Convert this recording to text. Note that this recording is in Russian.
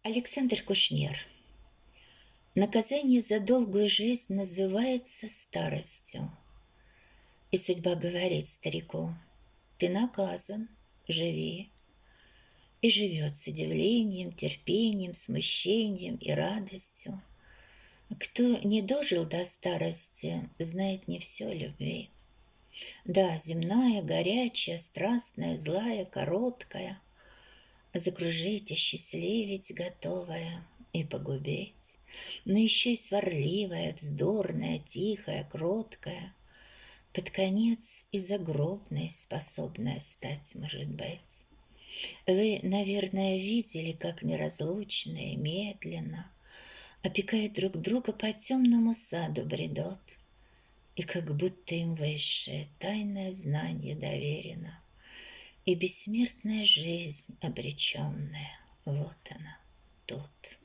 Александр Кушнер. Наказание за долгую жизнь называется старостью. И судьба говорит старику: ты наказан, живи. И живет с удивлением, терпением, смущением и радостью. Кто не дожил до старости, знает не все о любви. Да, земная, горячая, страстная, злая, короткая, закружить и счастливить готовая и погубить, но еще и сварливая, вздорная, тихая, кроткая, под конец и загробной способная стать, может быть. Вы, наверное, видели, как неразлучные медленно, опекая друг друга, по темному саду бредут, и как будто им высшее тайное знание доверено, и бессмертная жизнь обреченная, вот она, тут.